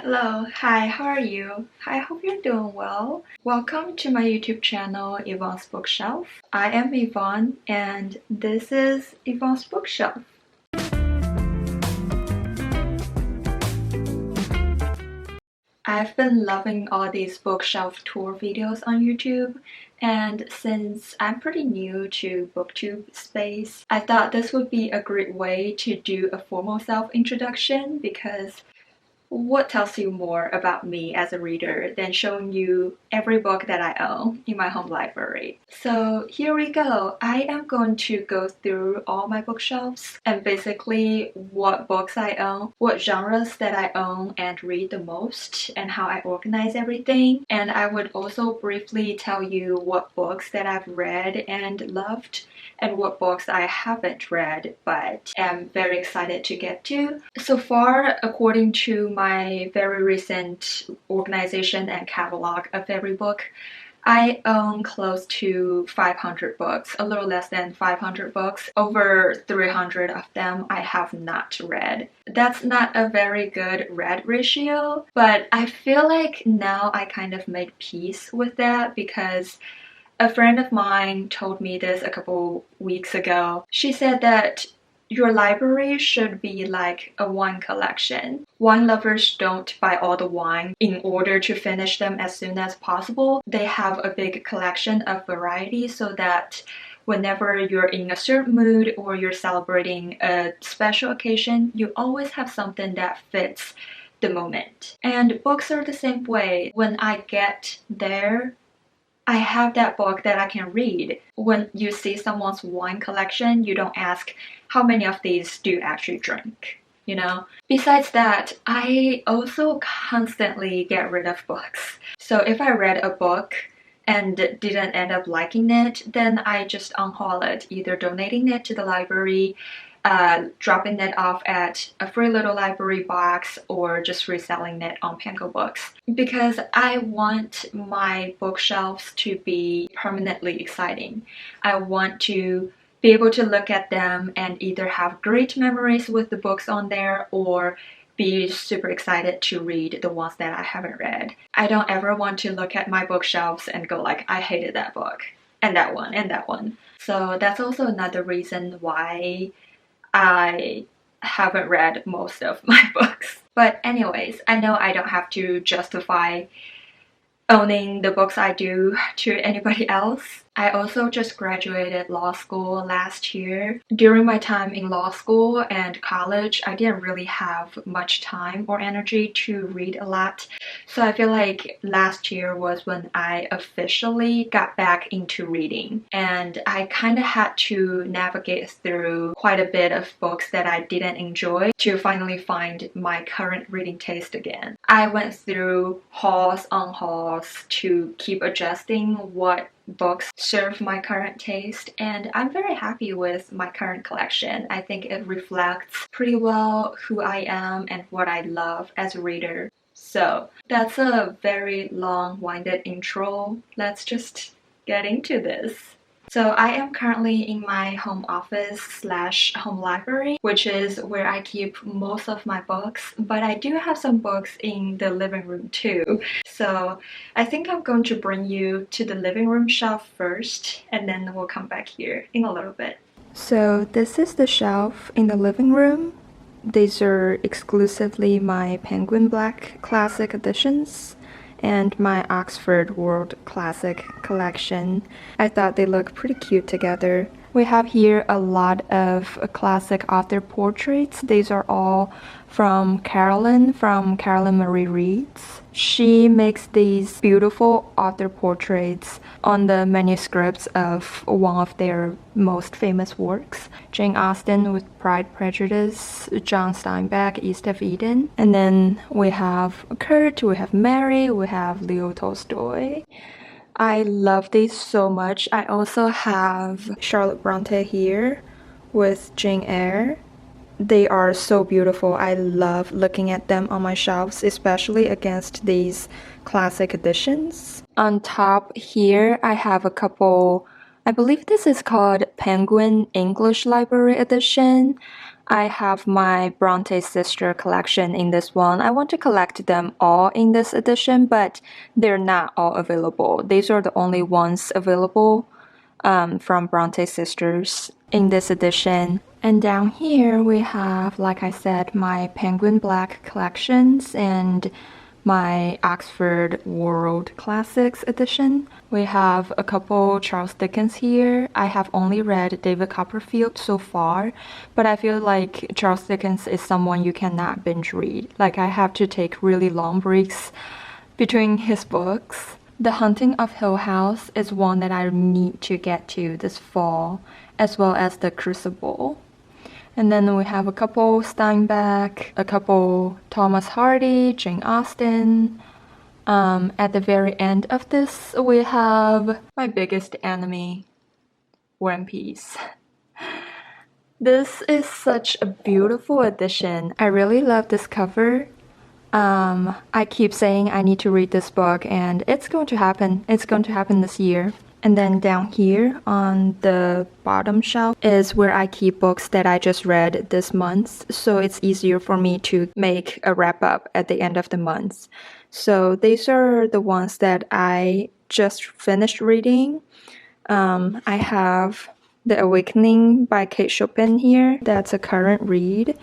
Hello, hi, how are you? I hope you're doing well. Welcome to my YouTube channel, Yvonne's Bookshelf. I am Yvonne, and this is Yvonne's Bookshelf. I've been loving all these bookshelf tour videos on YouTube, and since I'm pretty new to booktube space, I thought this would be a great way to do a formal self-introduction because what tells you more about me as a reader than showing you every book that I own in my home library? So here we go. I am going to go through all my bookshelves and basically what books I own, what genres that I own and read the most, and how I organize everything. And I would also briefly tell you what books that I've read and loved and what books I haven't read but am very excited to get to. So far, according to my very recent organization and catalog of every book, I own close to 500 books, a little less than 500 books. Over 300 of them I have not read. That's not a very good read ratio, but I feel like now I kind of made peace with that because a friend of mine told me this a couple weeks ago. She said that your library should be like a wine collection. Wine lovers don't buy all the wine in order to finish them as soon as possible. They have a big collection of variety so that whenever you're in a certain mood or you're celebrating a special occasion, you always have something that fits the moment. And books are the same way. When I get there, I have that book that I can read. When you see someone's wine collection, you don't ask, how many of these do you actually drink? You know? Besides that, I also constantly get rid of books. So if I read a book and didn't end up liking it, then I just unhaul it, either donating it to the library, dropping it off at a free little library box, or just reselling it on Panko Books. Because I want my bookshelves to be permanently exciting. I want to be able to look at them and either have great memories with the books on there or be super excited to read the ones that I haven't read. I don't ever want to look at my bookshelves and go like, I hated that book, and that one, and that one. So that's also another reason why I haven't read most of my books. But anyways, I know I don't have to justify owning the books I do to anybody else. I also just graduated law school last year. During my time in law school and college, I didn't really have much time or energy to read a lot. So I feel like last year was when I officially got back into reading. And I kind of had to navigate through quite a bit of books that I didn't enjoy to finally find my current reading taste again. I went through hauls on hauls to keep adjusting what books serve my current taste, and I'm very happy with my current collection. I think it reflects pretty well who I am and what I love as a reader. So that's a very long-winded intro. Let's just get into this. So I am currently in my home office slash home library, which is where I keep most of my books, but I do have some books in the living room too. So I think I'm going to bring you to the living room shelf first, and then we'll come back here in a little bit. So this is the shelf in the living room. These are exclusively my Penguin Black Classic editions and my Oxford World Classic collection. I thought they look pretty cute together. We have here a lot of classic author portraits. These are all from Carolyn Marie Reed's. She makes these beautiful author portraits on the manuscripts of one of their most famous works, Jane Austen with Pride, Prejudice, John Steinbeck, East of Eden. And then we have Kurt, we have Mary, we have Leo Tolstoy. I love these so much. I also have Charlotte Bronte here with Jane Eyre. They are so beautiful. I love looking at them on my shelves, especially against these classic editions. On top here, I have a couple, I believe this is called Penguin English Library Edition. I have my Bronte sister collection in this one. I want to collect them all in this edition, but they're not all available. These are the only ones available from Bronte sisters in this edition. And down here we have, like I said, my Penguin Black collections and my Oxford World Classics edition. We have a couple Charles Dickens here. I have only read David Copperfield so far, but I feel like Charles Dickens is someone you cannot binge read. Like, I have to take really long breaks between his books. The Haunting of Hill House is one that I need to get to this fall, as well as The Crucible. And then we have a couple Steinbeck, a couple Thomas Hardy, Jane Austen. At the very end of this, we have my biggest enemy, War and Peace. This is such a beautiful edition. I really love this cover. I keep saying I need to read this book, and it's going to happen. It's going to happen this year. And then down here on the bottom shelf is where I keep books that I just read this month, so it's easier for me to make a wrap up at the end of the month. So these are the ones that I just finished reading. I have The Awakening by Kate Chopin here. That's a current read.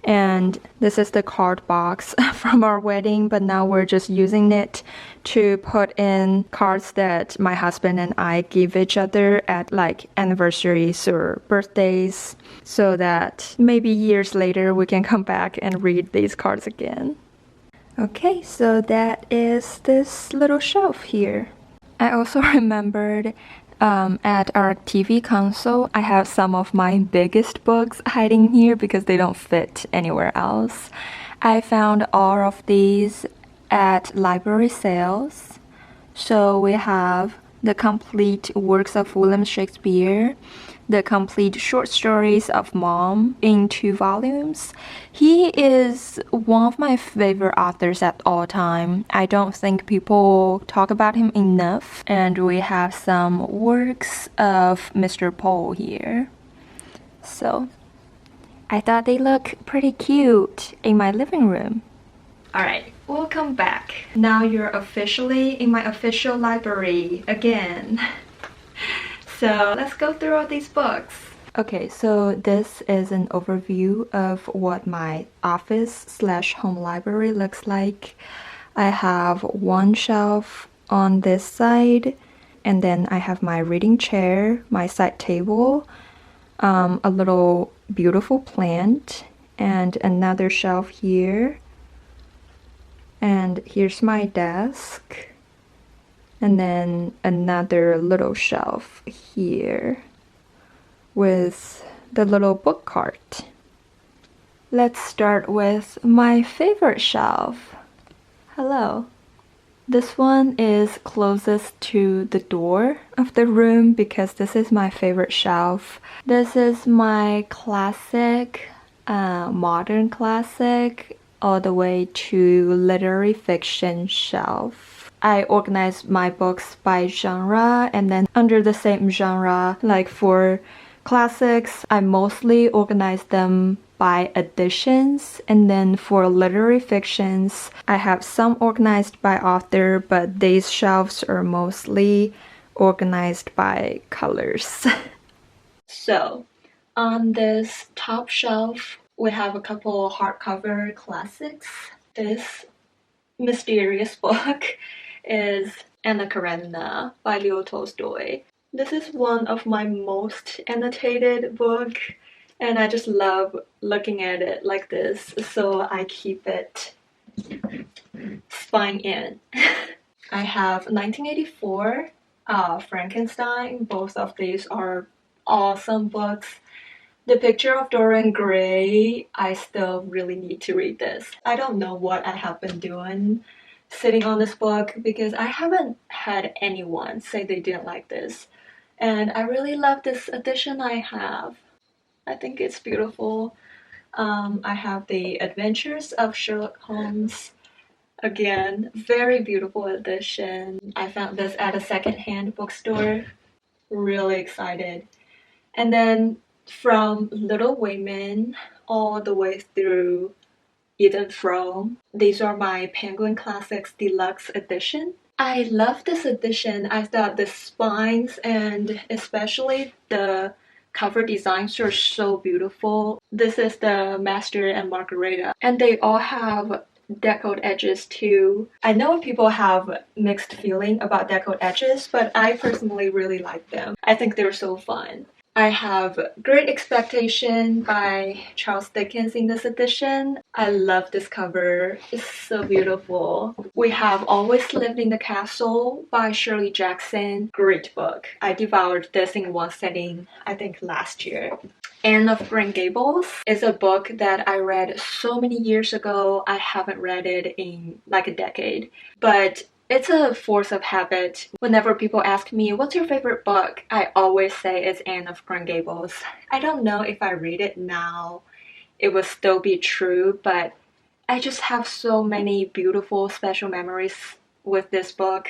And this is the card box from our wedding, but now we're just using it to put in cards that my husband and I give each other at like anniversaries or birthdays, so that maybe years later we can come back and read these cards again. Okay, so that is this little shelf here. I also remembered at our TV console, I have some of my biggest books hiding here because they don't fit anywhere else. I found all of these at library sales. So we have the complete works of William Shakespeare, the complete short stories of Mom in 2 volumes. He is one of my favorite authors at all time. I don't think people talk about him enough. And we have some works of Mr. Poe here. So I thought they look pretty cute in my living room. Alright, welcome back. Now you're officially in my official library again. So let's go through all these books. Okay, so this is an overview of what my office/home library looks like. I have one shelf on this side, and then I have my reading chair, my side table, a little beautiful plant, and another shelf here. And here's my desk. And then another little shelf here with the little book cart. Let's start with my favorite shelf. Hello. This one is closest to the door of the room because this is my favorite shelf. This is my classic, modern classic, all the way to literary fiction shelf. I organize my books by genre, and then under the same genre, like for classics, I mostly organize them by editions, and then for literary fictions, I have some organized by author, but these shelves are mostly organized by colors. So, on this top shelf, we have a couple hardcover classics. This mysterious book is Anna Karenina by Leo Tolstoy. This is one of my most annotated book, and I just love looking at it like this, so I keep it spine in. I have 1984, Frankenstein. Both of these are awesome books. The Picture of Dorian Gray, I still really need to read this. I don't know what I have been doing sitting on this book because I haven't had anyone say they didn't like this. And I really love this edition I have. I think it's beautiful. I have The Adventures of Sherlock Holmes. Again, very beautiful edition. I found this at a secondhand bookstore. Really excited. And then from Little Women, all the way through Eden From. These are my Penguin Classics Deluxe Edition. I love this edition. I thought the spines and especially the cover designs are so beautiful. This is the Master and Margareta, and they all have deckled edges too. I know people have mixed feeling about deckled edges, but I personally really like them. I think they're so fun. I have Great Expectation by Charles Dickens in this edition. I love this cover. It's so beautiful. We have Always Lived in the Castle by Shirley Jackson. Great book. I devoured this in one sitting, I think last year. Anne of Green Gables is a book that I read so many years ago. I haven't read it in like a decade, but it's a force of habit. Whenever people ask me, what's your favorite book? I always say it's Anne of Green Gables. I don't know if I read it now, it will still be true, but I just have so many beautiful special memories with this book,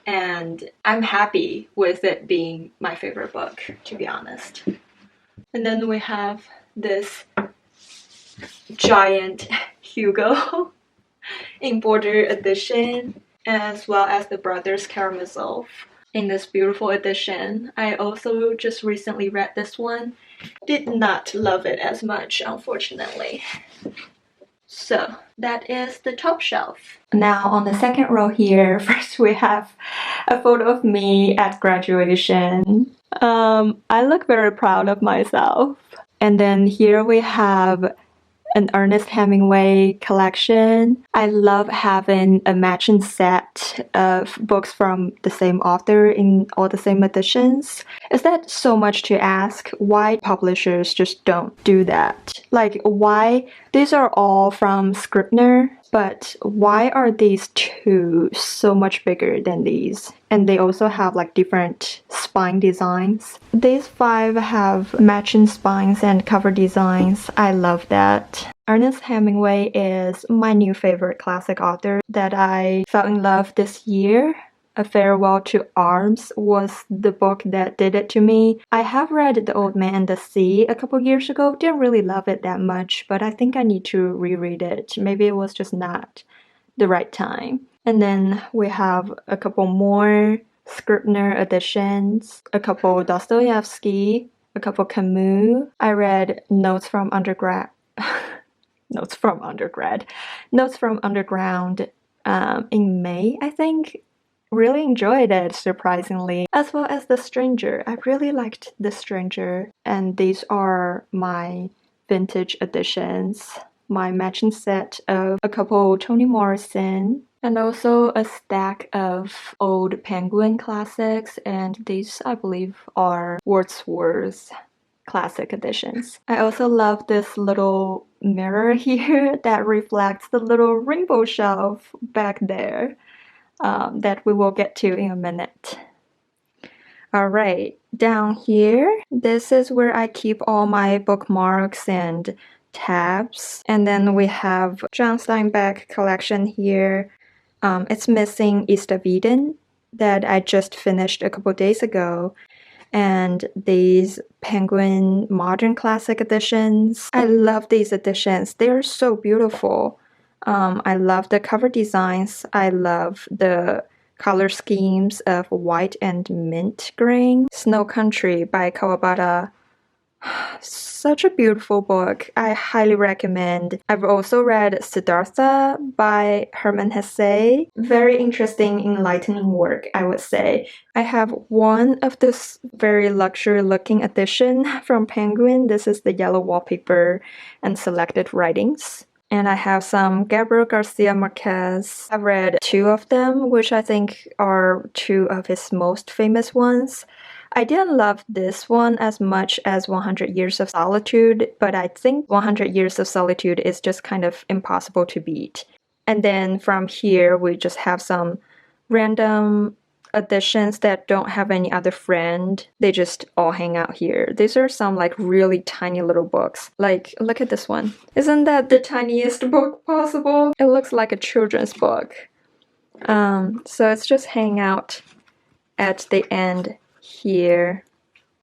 and I'm happy with it being my favorite book, to be honest. And then we have this giant Hugo in border edition, as well as the Brothers Karamazov in this beautiful edition. I also just recently read this one. Did not love it as much, unfortunately. So that is the top shelf. Now on the second row here, first we have a photo of me at graduation. I look very proud of myself. And then here we have an Ernest Hemingway collection. I love having a matching set of books from the same author in all the same editions. Is that so much to ask? Why publishers just don't do that? Like, why? These are all from Scribner, but why are these two so much bigger than these? And they also have like different spine designs. These 5 have matching spines and cover designs. I love that. Ernest Hemingway is my new favorite classic author that I fell in love this year. A Farewell to Arms was the book that did it to me. I have read The Old Man and the Sea a couple years ago. Didn't really love it that much, but I think I need to reread it. Maybe it was just not the right time. And then we have a couple more Scribner editions, a couple Dostoevsky, a couple Camus. I read Notes from Underground in May, I think. Really enjoyed it, surprisingly, as well as The Stranger. I really liked The Stranger, and these are my vintage editions. My matching set of a couple Toni Morrison, and also a stack of old Penguin classics, and these I believe are Wordsworth classic editions. I also love this little mirror here that reflects the little rainbow shelf back there. That we will get to in a minute. Alright, down here, this is where I keep all my bookmarks and tabs. And then we have John Steinbeck collection here. It's missing East of Eden that I just finished a couple days ago. And these Penguin Modern Classic editions. I love these editions. They're so beautiful. I love the cover designs. I love the color schemes of white and mint green. Snow Country by Kawabata. Such a beautiful book. I highly recommend. I've also read Siddhartha by Hermann Hesse. Very interesting, enlightening work, I would say. I have one of this very luxury looking edition from Penguin. This is the yellow wallpaper and selected writings. And I have some Gabriel Garcia Marquez. I've read 2 of them, which I think are 2 of his most famous ones. I didn't love this one as much as 100 Years of Solitude, but I think 100 Years of Solitude is just kind of impossible to beat. And then from here, we just have some random editions that don't have any other friend. They just all hang out here. These are some like really tiny little books. Like, look at this one. Isn't that the tiniest book possible? It looks like a children's book. So it's just hang out at the end here.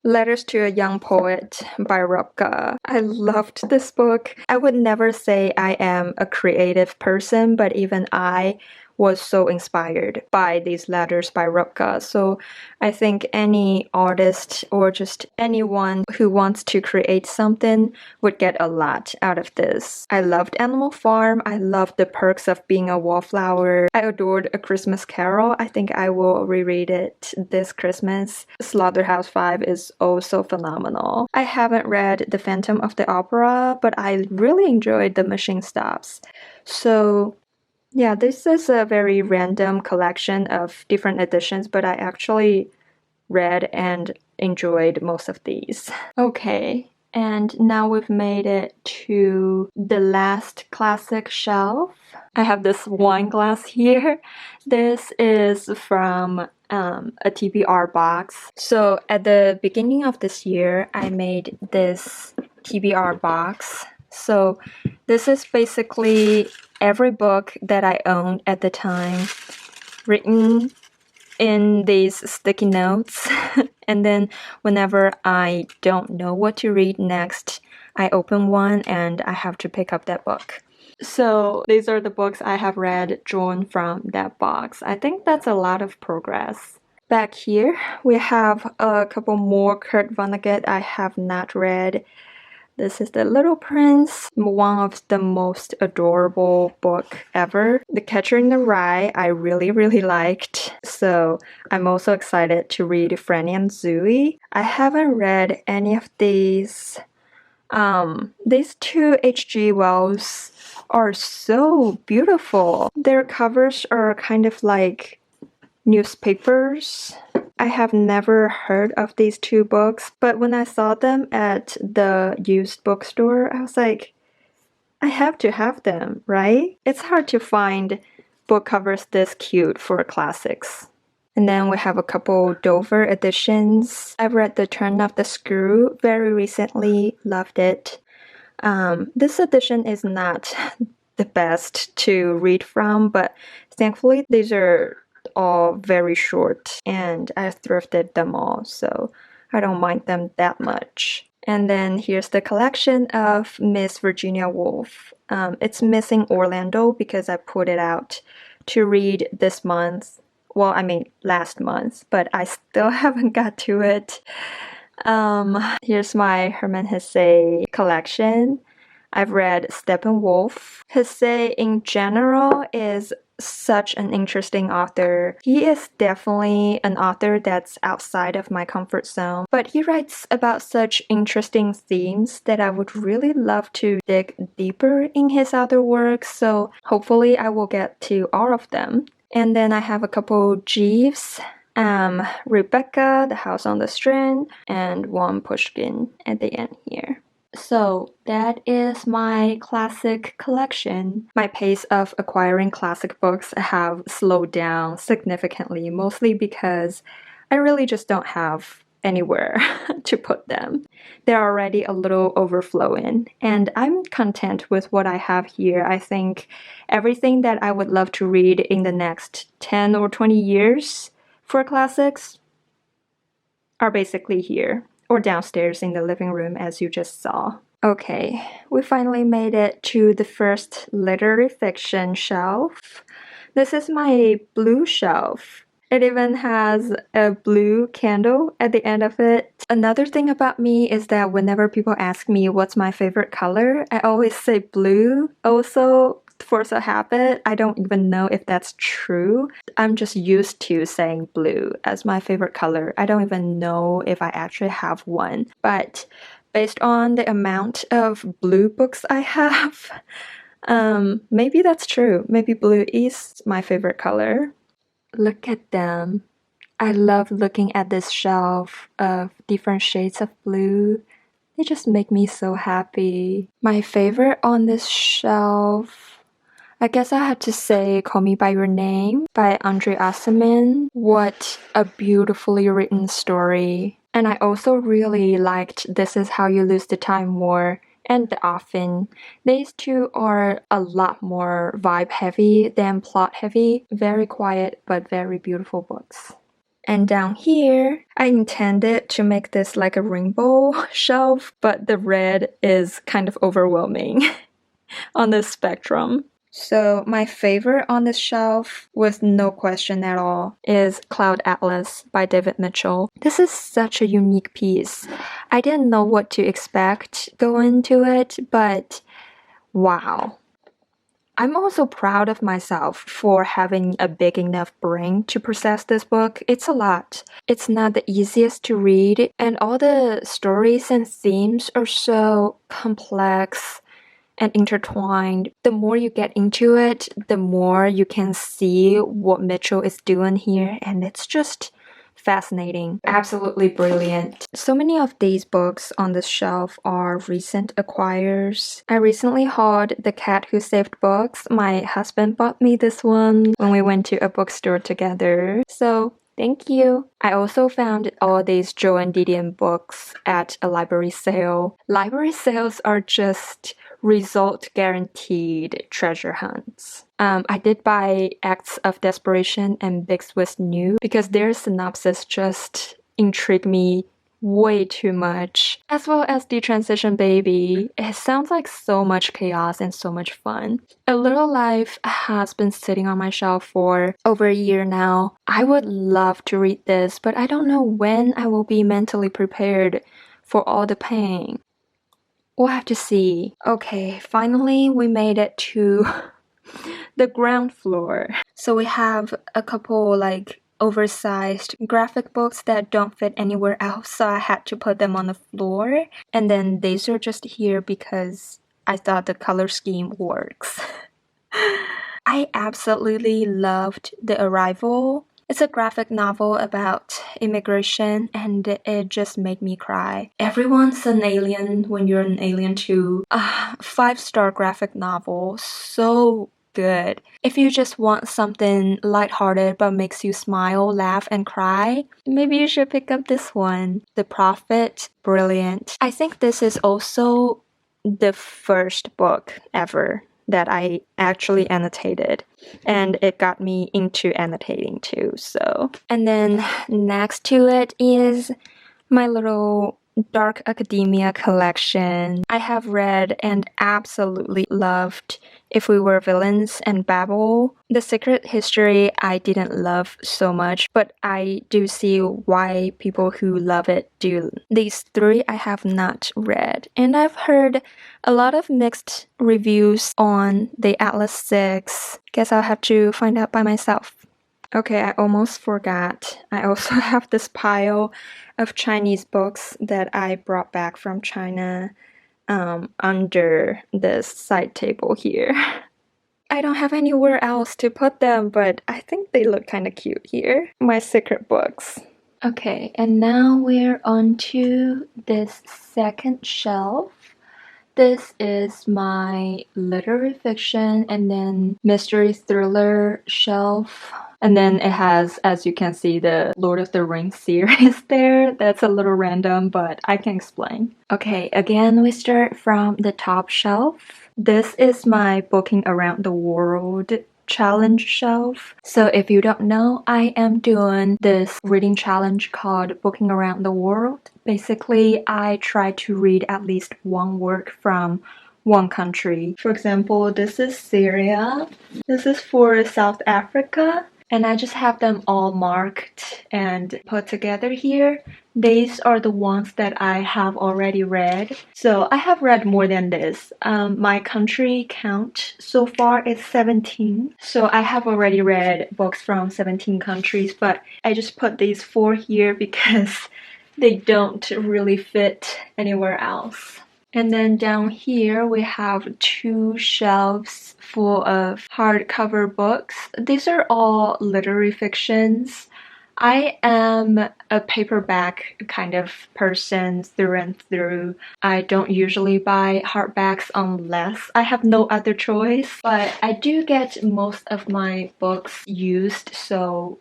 Letters to a Young Poet by Rupka. I loved this book. I would never say I am a creative person, but even I was so inspired by these letters by Rupka. So I think any artist or just anyone who wants to create something would get a lot out of this. I loved Animal Farm. I loved The Perks of Being a Wallflower. I adored A Christmas Carol. I think I will reread it this Christmas. Slaughterhouse-Five is also phenomenal. I haven't read The Phantom of the Opera, but I really enjoyed The Machine Stops. So yeah, this is a very random collection of different editions, but I actually read and enjoyed most of these. Okay, and now we've made it to the last classic shelf. I have this wine glass here. This is from a TBR box. So at the beginning of this year, I made this TBR box. So this is basically every book that I owned at the time written in these sticky notes. And then whenever I don't know what to read next, I open one and I have to pick up that book. So these are the books I have read drawn from that box. I think that's a lot of progress. Back here, we have a couple more Kurt Vonnegut I have not read. This is The Little Prince, one of the most adorable book ever. The Catcher in the Rye I really liked, so I'm also excited to read Franny and Zooey. I haven't read any of these. These two H.G. Wells are so beautiful. Their covers are kind of like newspapers. I have never heard of these two books, but when I saw them at the used bookstore, I was like, I have to have them, right? It's hard to find book covers this cute for classics. And then we have a couple Dover editions. I've read The Turn of the Screw very recently, loved it. This edition is not the best to read from, but thankfully these are all very short and I thrifted them all, so I don't mind them that much. And then here's the collection of Miss Virginia Woolf. It's missing Orlando because I put it out to read this month. Well, I mean last month, but I still haven't got to it. Here's my Hermann Hesse collection. I've read Steppenwolf. Hesse in general is such an interesting author. He is definitely an author that's outside of my comfort zone, but he writes about such interesting themes that I would really love to dig deeper in his other works, so hopefully I will get to all of them. And then I have a couple Jeeves, Rebecca, The House on the Strand, and one Pushkin at the end here. So that is my classic collection. My pace of acquiring classic books have slowed down significantly, mostly because I really just don't have anywhere to put them. They're already a little overflowing, and I'm content with what I have here. I think everything that I would love to read in the next 10 or 20 years for classics are basically here, or downstairs in the living room as you just saw. Okay, we finally made it to the first literary fiction shelf. This is my blue shelf. It even has a blue candle at the end of it. Another thing about me is that whenever people ask me what's my favorite color, I always say blue. Also, force a habit, I don't even know if that's true. I'm just used to saying blue as my favorite color. I don't even know if I actually have one. But based on the amount of blue books I have, maybe that's true. Maybe blue is my favorite color. Look at them. I love looking at this shelf of different shades of blue. They just make me so happy. My favorite on this shelf, I guess I have to say Call Me By Your Name by Andre Aciman. What a beautifully written story. And I also really liked This Is How You Lose the Time War and The Often. These two are a lot more vibe heavy than plot heavy. Very quiet but very beautiful books. And down here, I intended to make this like a rainbow shelf, but the red is kind of overwhelming on the spectrum. So my favorite on this shelf, with no question at all, is Cloud Atlas by David Mitchell. This is such a unique piece. I didn't know what to expect going into it, but wow. I'm also proud of myself for having a big enough brain to process this book. It's a lot. It's not the easiest to read, and all the stories and themes are so complex and intertwined. The more you get into it, the more you can see what Mitchell is doing here, and it's just fascinating. Absolutely brilliant. So many of these books on this shelf are recent acquires. I recently hauled The Cat Who Saved Books. My husband bought me this one when we went to a bookstore together. So thank you. I also found all these Joe and Didion books at a library sale. Library sales are just result guaranteed treasure hunts. I did buy Acts of Desperation and Big Swiss New because their synopsis just intrigued me way too much, as well as The Transition Baby. It sounds like so much chaos and so much fun. A Little Life has been sitting on my shelf for over a year now. I would love to read this, but I don't know when I will be mentally prepared for all the pain. We'll have to see. Okay, finally we made it to the ground floor. So we have a couple like oversized graphic books that don't fit anywhere else, so I had to put them on the floor. And then these are just here because I thought the color scheme works. I absolutely loved The Arrival. It's a graphic novel about immigration, and it just made me cry. Everyone's an alien when you're an alien too. 5-star graphic novel, so good. If you just want something lighthearted but makes you smile, laugh, and cry, maybe you should pick up this one. The Prophet, brilliant. I think this is also the first book ever that I actually annotated, and it got me into annotating too. And then next to it is my little dark academia collection. I have read and absolutely loved If We Were Villains and Babel. The Secret History I didn't love so much, but I do see why people who love it do. These 3 I have not read, and I've heard a lot of mixed reviews on the Atlas 6. Guess I'll have to find out by myself. Okay, I almost forgot. I also have this pile of Chinese books that I brought back from China under this side table here. I don't have anywhere else to put them, but I think they look kind of cute here. My secret books. Okay, and now we're on to this second shelf. This is my literary fiction and then mystery thriller shelf. And then it has, as you can see, the Lord of the Rings series there. That's a little random, but I can explain. Okay, again, we start from the top shelf. This is my Booking Around the World challenge shelf. So if you don't know, I am doing this reading challenge called Booking Around the World. Basically, I try to read at least one work from one country. For example, this is Syria. This is for South Africa. And I just have them all marked and put together here. These are the ones that I have already read. So I have read more than this. My country count so far is 17. So I have already read books from 17 countries, but I just put these 4 here because they don't really fit anywhere else. And then down here we have 2 shelves full of hardcover books. These are all literary fictions. I am a paperback kind of person through and through. I don't usually buy hardbacks unless I have no other choice, but I do get most of my books used, so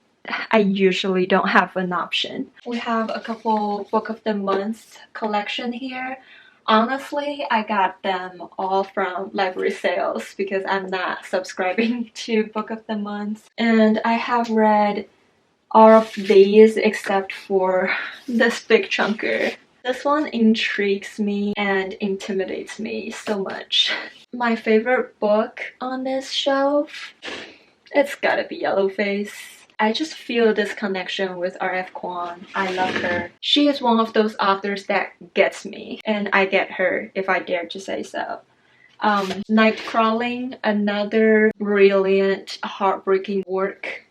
I usually don't have an option. We have a couple Book of the Month collection here. Honestly, I got them all from library sales because I'm not subscribing to Book of the Month. And I have read all of these except for this big chunker. This one intrigues me and intimidates me so much. My favorite book on this shelf, it's gotta be Yellowface. I just feel this connection with R.F. Kuang. I love her. She is one of those authors that gets me, and I get her if I dare to say so. Nightcrawling, another brilliant, heartbreaking work.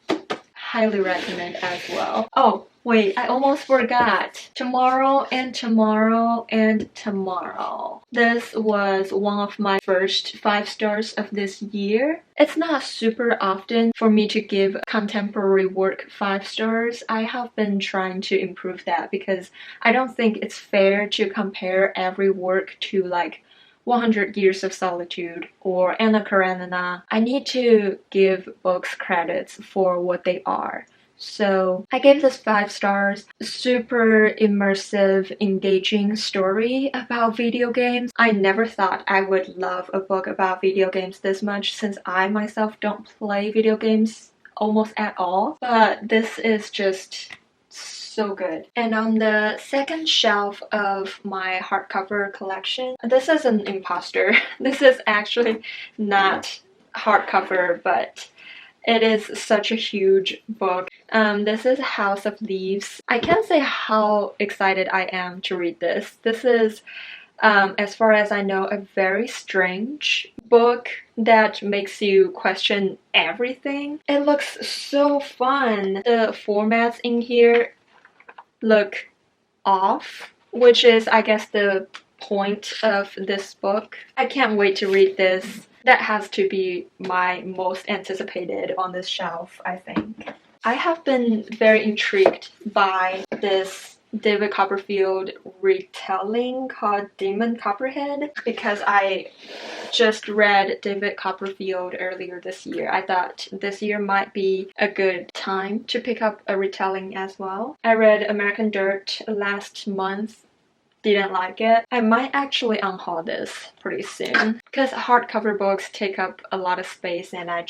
Highly recommend as well. Oh, wait, I almost forgot. Tomorrow and Tomorrow and Tomorrow. This was one of my first 5 stars of this year. It's not super often for me to give contemporary work 5 stars. I have been trying to improve that because I don't think it's fair to compare every work to like 100 Years of Solitude or Anna Karenina. I need to give books credits for what they are. So I gave this 5 stars. Super immersive, engaging story about video games. I never thought I would love a book about video games this much since I myself don't play video games almost at all. But this is just so good. And on the second shelf of my hardcover collection, this is an imposter. This is actually not hardcover, but it is such a huge book. This is House of Leaves. I can't say how excited I am to read this. This is, as far as I know, a very strange book that makes you question everything. It looks so fun. The formats in here look off, which is, I guess, the point of this book. I can't wait to read this. That has to be my most anticipated on this shelf, I think. I have been very intrigued by this David Copperfield retelling called Demon Copperhead because I just read David Copperfield earlier this year. I thought this year might be a good time to pick up a retelling as well. I read American Dirt last month. Didn't like it. I might actually unhaul this pretty soon because hardcover books take up a lot of space and I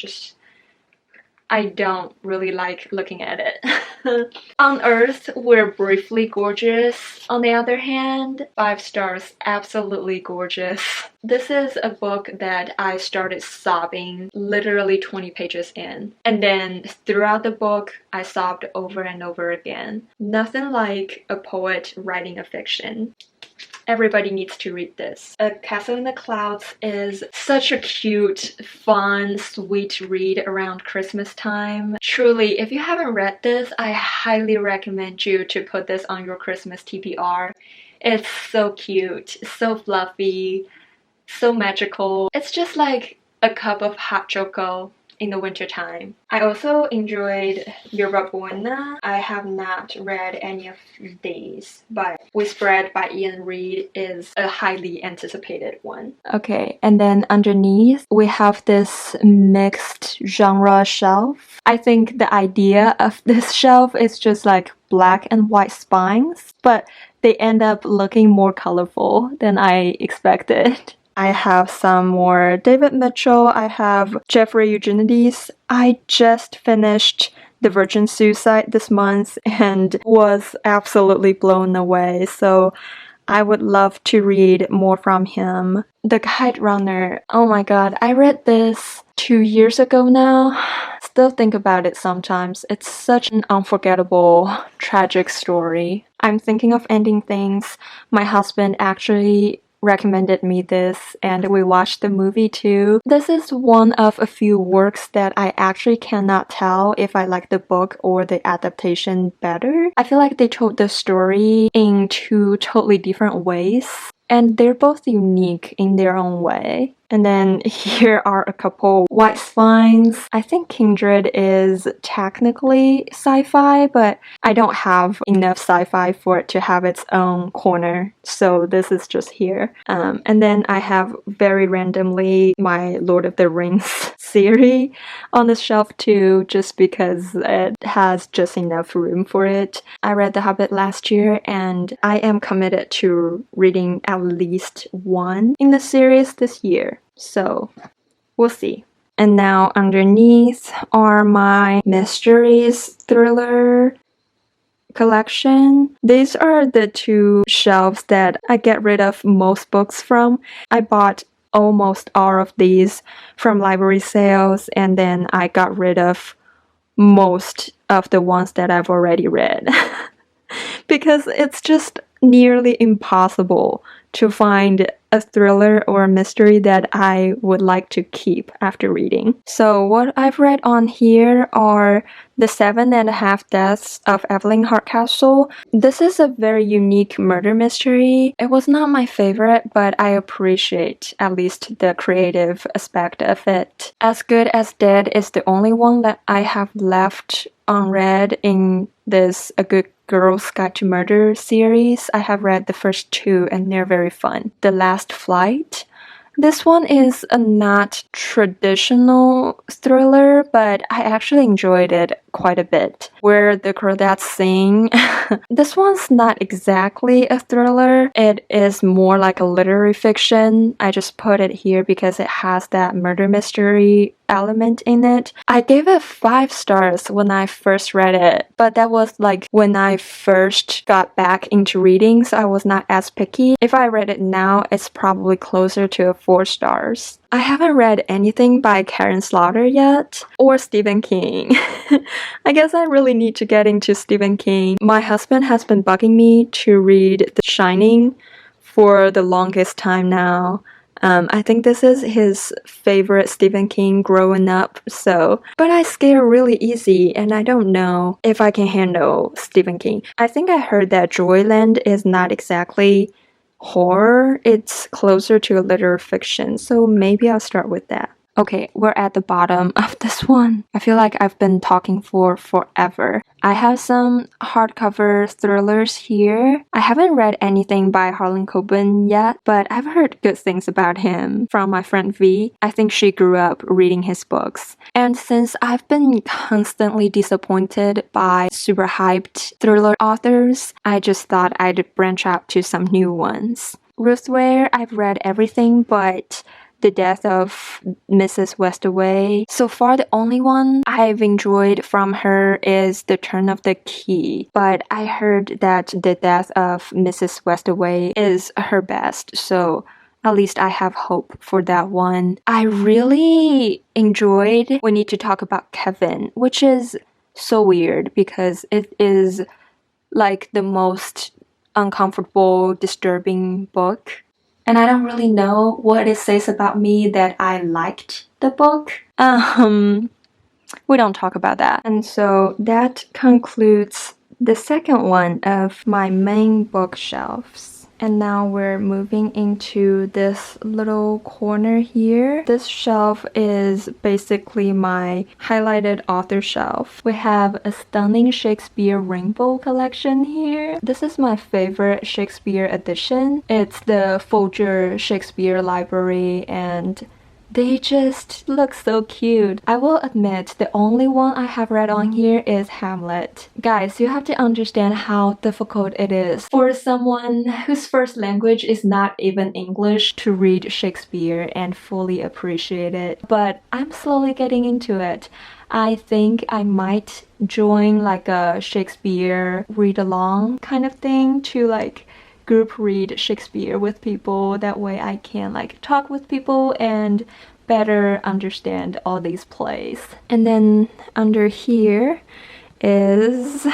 don't really like looking at it. On Earth, We're Briefly Gorgeous. On the other hand, 5 stars, absolutely gorgeous. This is a book that I started sobbing literally 20 pages in. And then throughout the book, I sobbed over and over again. Nothing like a poet writing a fiction. Everybody needs to read this. A Castle in the Clouds is such a cute, fun, sweet read around Christmas time. Truly, if you haven't read this, I highly recommend you to put this on your Christmas TBR. It's so cute, so fluffy, so magical. It's just like a cup of hot chocolate in the winter time. I also enjoyed Yerba Buena. I have not read any of these, but Whispered by Ian Reid is a highly anticipated one. Okay, and then underneath we have this mixed genre shelf. I think the idea of this shelf is just like black and white spines, but they end up looking more colorful than I expected. I have some more David Mitchell. I have Jeffrey Eugenides. I just finished The Virgin Suicide this month and was absolutely blown away. So I would love to read more from him. The Kite Runner. Oh my god, I read this 2 years ago now. Still think about it sometimes. It's such an unforgettable, tragic story. I'm thinking of ending things. My husband actually recommended me this and we watched the movie too. This is one of a few works that I actually cannot tell if I like the book or the adaptation better. I feel like they told the story in 2 totally different ways and they're both unique in their own way. And then here are a couple white spines. I think Kindred is technically sci-fi, but I don't have enough sci-fi for it to have its own corner. So this is just here. And then I have very randomly my Lord of the Rings series on this shelf too, just because it has just enough room for it. I read The Hobbit last year and I am committed to reading at least one in the series this year. So we'll see. And now underneath are my mysteries thriller collection. These are the two shelves that I get rid of most books from. I bought almost all of these from library sales, and then I got rid of most of the ones that I've already read. Because it's just nearly impossible to find a thriller or a mystery that I would like to keep after reading. So what I've read on here are The 7.5 Deaths of Evelyn Hardcastle. This is a very unique murder mystery. It was not my favorite, but I appreciate at least the creative aspect of it. As Good as Dead is the only one that I have left unread in this A Good Girl's Guide to Murder series. I have read the first two and they're very fun. The Last Flight. This one is a not traditional thriller, but I actually enjoyed it quite a bit. Where the Crawdads Sing. This one's not exactly a thriller. It is more like a literary fiction. I just put it here because it has that murder mystery element in it. I gave it 5 stars when I first read it, but that was like when I first got back into reading, so I was not as picky. If I read it now, it's probably closer to 4 stars. I haven't read anything by Karen Slaughter yet, or Stephen King. I guess I really need to get into Stephen King. My husband has been bugging me to read The Shining for the longest time now. I think this is his favorite Stephen King growing up, but I scare really easy and I don't know if I can handle Stephen King. I think I heard that Joyland is not exactly horror, it's closer to a literary fiction, so maybe I'll start with that. Okay, we're at the bottom of this one. I feel like I've been talking for forever. I have some hardcover thrillers here. I haven't read anything by Harlan Coben yet, but I've heard good things about him from my friend V. I think she grew up reading his books. And since I've been constantly disappointed by super hyped thriller authors, I just thought I'd branch out to some new ones. Ruth Ware, I've read everything but The Death of Mrs. Westaway. So far, the only one I've enjoyed from her is The Turn of the Key, but I heard that The Death of Mrs. Westaway is her best, so at least I have hope for that one. I really enjoyed We Need to Talk About Kevin, which is so weird because it is like the most uncomfortable, disturbing book. And I don't really know what it says about me that I liked the book. We don't talk about that. And so that concludes the second one of my main bookshelves. And now we're moving into this little corner here. This shelf is basically my highlighted author shelf. We have a stunning Shakespeare rainbow collection here. This is my favorite Shakespeare edition. It's the Folger Shakespeare Library and they just look so cute. I will admit the only one I have read on here is Hamlet. Guys, you have to understand how difficult it is for someone whose first language is not even English to read Shakespeare and fully appreciate it. But I'm slowly getting into it. I think I might join like a Shakespeare read-along kind of thing to like group read Shakespeare with people. That way I can like talk with people and better understand all these plays. And then under here is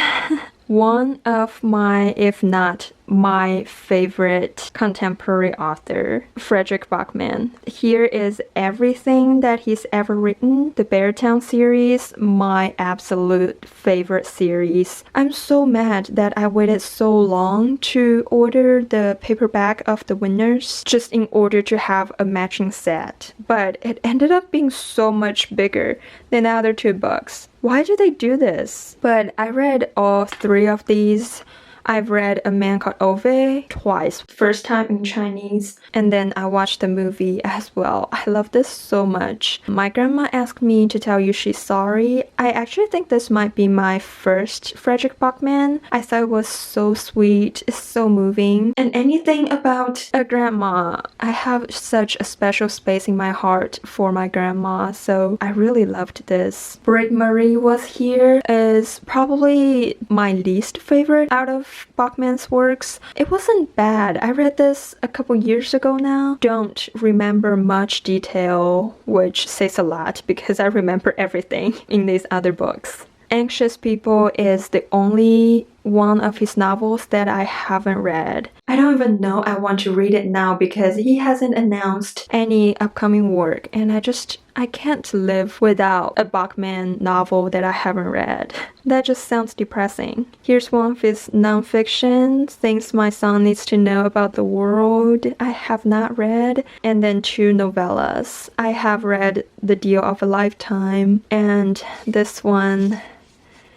one of my, if not my favorite contemporary author, Fredrik Backman. Here is everything that he's ever written. The Beartown series, my absolute favorite series. I'm so mad that I waited so long to order the paperback of the winners just in order to have a matching set. But it ended up being so much bigger than the other 2 books. Why do they do this? But I read all 3 of these. I've read A Man Called Ove twice. First time in Chinese, and then I watched the movie as well. I love this so much. My grandma asked me to tell you she's sorry. I actually think this might be my first Fredrik Backman. I thought it was so sweet, it's so moving. And anything about a grandma, I have such a special space in my heart for my grandma, so I really loved this. Brick Marie Was Here is probably my least favorite out of Bachman's works. It wasn't bad. I read this a couple years ago now. Don't remember much detail, which says a lot because I remember everything in these other books. Anxious People is the only one of his novels that I haven't read. I don't even know I want to read it now because he hasn't announced any upcoming work, and I can't live without a Bachman novel that I haven't read. That just sounds depressing. Here's one of his nonfiction, Things My Son Needs to Know About the World. I have not read. And then 2 novellas. I have read The Deal of a Lifetime and this one,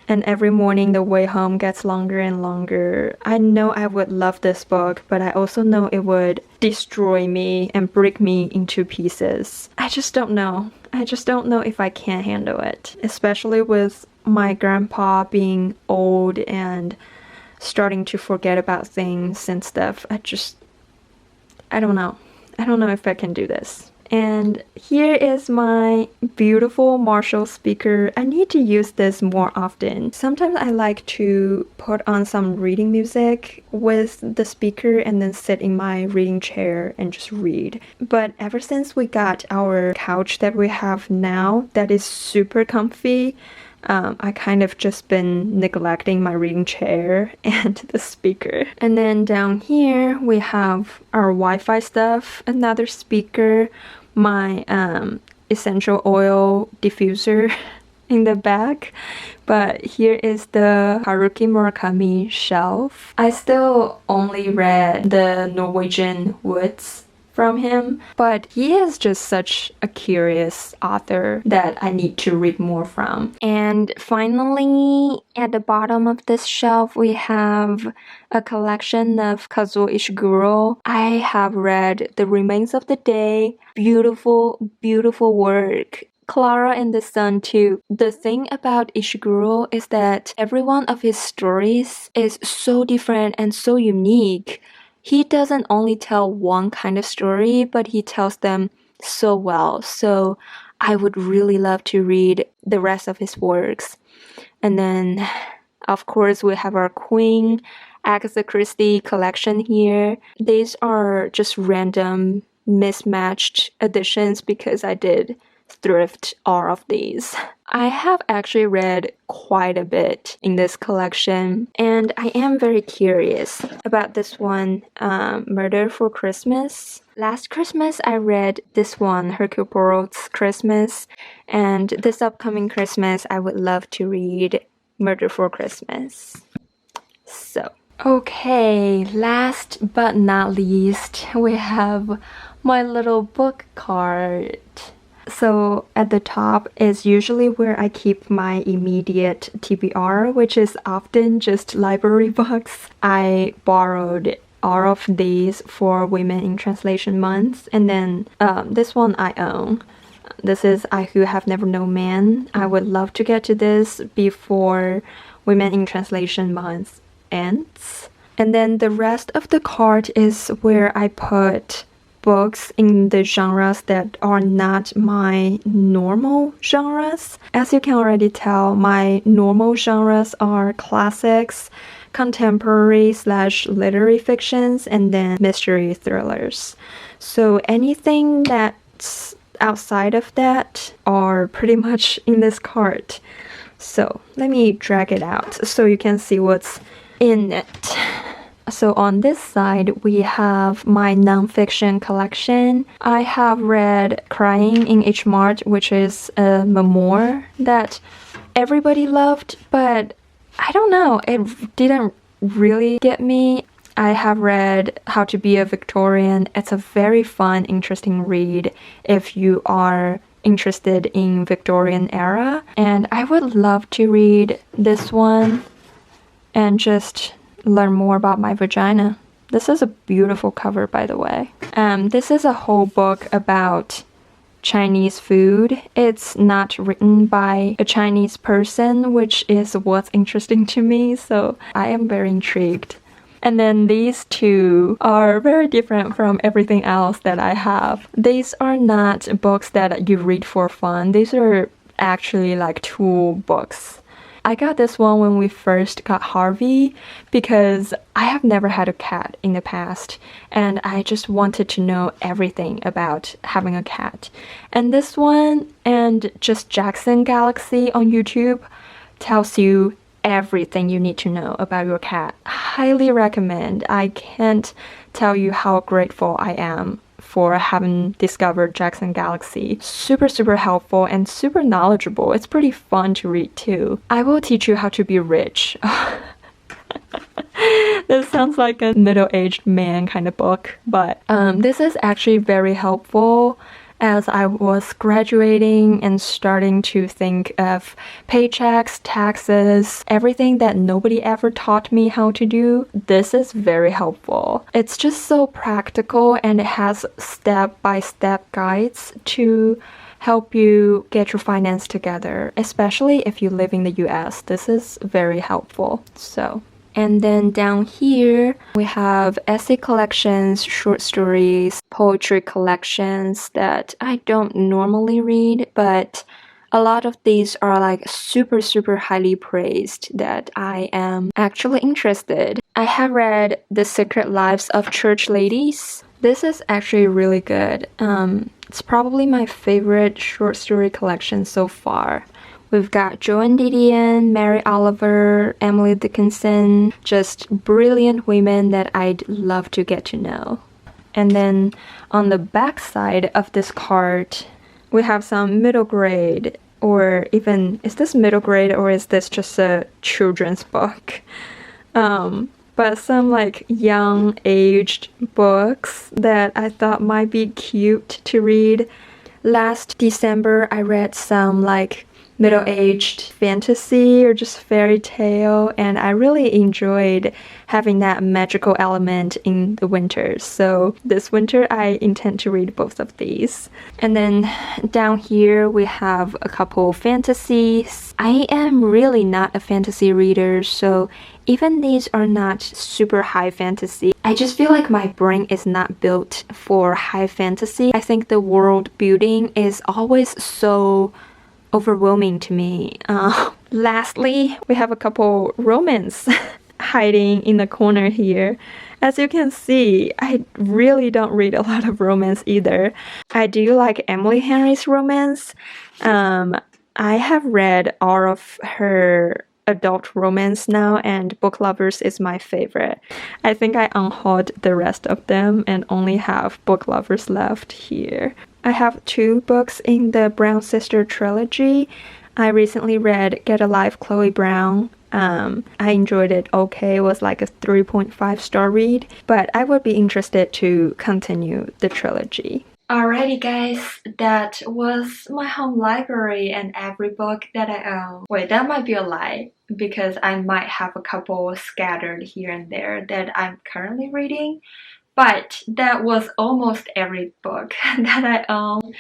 And Every Morning the Way Home Gets Longer and Longer. I know I would love this book, but I also know it would destroy me and break me into pieces. I just don't know. I just don't know if I can handle it. Especially with my grandpa being old and starting to forget about things and stuff. I don't know. I don't know if I can do this. And here is my beautiful Marshall speaker. I need to use this more often. Sometimes I like to put on some reading music with the speaker and then sit in my reading chair and just read. But ever since we got our couch that we have now, that is super comfy, I kind of just been neglecting my reading chair and the speaker. And then down here we have our Wi-Fi stuff, another speaker, my essential oil diffuser in the back. But here is the Haruki Murakami shelf. I still only read the Norwegian Woods from him, but he is just such a curious author that I need to read more from. And finally, at the bottom of this shelf, we have a collection of Kazuo Ishiguro. I have read The Remains of the Day. Beautiful, beautiful work. Clara and the Sun too. The thing about Ishiguro is that every one of his stories is so different and so unique. He doesn't only tell one kind of story, but he tells them so well. So I would really love to read the rest of his works. And then, of course, we have our Queen, Agatha Christie collection here. These are just random, mismatched editions because I did thrift all of these. I have actually read quite a bit in this collection, and I am very curious about this one, Murder for Christmas. Last Christmas I read this one, Hercule Poirot's Christmas, and this upcoming Christmas I would love to read Murder for Christmas. So, okay, last but not least, we have my little book cart. So at the top is usually where I keep my immediate TBR, which is often just library books. I borrowed all of these for Women in Translation Month, and then this one I own. This is I Who Have Never Known Man. I would love to get to this before Women in Translation Month ends. And then the rest of the cart is where I put books in the genres that are not my normal genres. As you can already tell, my normal genres are classics, contemporary / literary fictions, and then mystery thrillers. So anything that's outside of that are pretty much in this cart. So let me drag it out so you can see what's in it. So on this side, we have my nonfiction collection. I have read Crying in H Mart, which is a memoir that everybody loved, but I don't know, it didn't really get me. I have read How to Be a Victorian. It's a very fun, interesting read if you are interested in Victorian era. And I would love to read this one and just learn more about my vagina. This is a beautiful cover, by the way. This is a whole book about Chinese food. It's not written by a Chinese person, which is what's interesting to me, so I am very intrigued. And then these two are very different from everything else that I have. These are not books that you read for fun. These are actually like tool books. I got this one when we first got Harvey because I have never had a cat in the past and I just wanted to know everything about having a cat. And this one and just Jackson Galaxy on YouTube tells you everything you need to know about your cat. Highly recommend. I can't tell you how grateful I am for having discovered Jackson Galaxy. Super helpful and super knowledgeable. It's pretty fun to read too. I will teach you how to be rich. This sounds like a middle-aged man kind of book, but this is actually very helpful as I was graduating and starting to think of paychecks, taxes, everything that nobody ever taught me how to do. This is very helpful. It's just so practical and it has step-by-step guides to help you get your finance together, especially if you live in the US. This is very helpful. And then down here, we have essay collections, short stories, poetry collections that I don't normally read, but a lot of these are like super highly praised that I am actually interested. I have read The Secret Lives of Church Ladies. This is actually really good. It's probably my favorite short story collection so far. We've got Joan Didion, Mary Oliver, Emily Dickinson, just brilliant women that I'd love to get to know. And then on the back side of this card, we have some middle grade, or even, is this middle grade or is this just a children's book? But some like young aged books that I thought might be cute to read. Last December, I read some like middle-aged fantasy or just fairy tale, and I really enjoyed having that magical element in the winter. So this winter I intend to read both of these. And then down here we have a couple fantasies. I am really not a fantasy reader, so even these are not super high fantasy. I just feel like my brain is not built for high fantasy. I think the world building is always so overwhelming to me. Lastly, we have a couple romance hiding in the corner here. As you can see, I really don't read a lot of romance either. I do like Emily Henry's romance. I have read all of her adult romance now, and Book Lovers is my favorite. I think I unhauled the rest of them and only have Book Lovers left here. I have 2 books in the Brown Sister trilogy. I recently read Get a Life, Chloe Brown. I enjoyed it okay. It was like a 3.5 star read, but I would be interested to continue the trilogy. Alrighty guys, that was my home library and every book that I own. Wait, that might be a lie because I might have a couple scattered here and there that I'm currently reading. But that was almost every book that I own.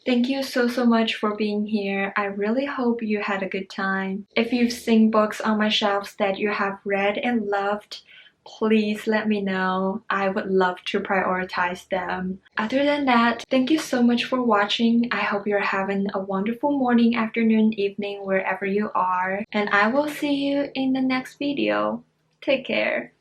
Thank you so much for being here. I really hope you had a good time. If you've seen books on my shelves that you have read and loved, please let me know. I would love to prioritize them. Other than that, thank you so much for watching. I hope you're having a wonderful morning, afternoon, evening, wherever you are. And I will see you in the next video. Take care.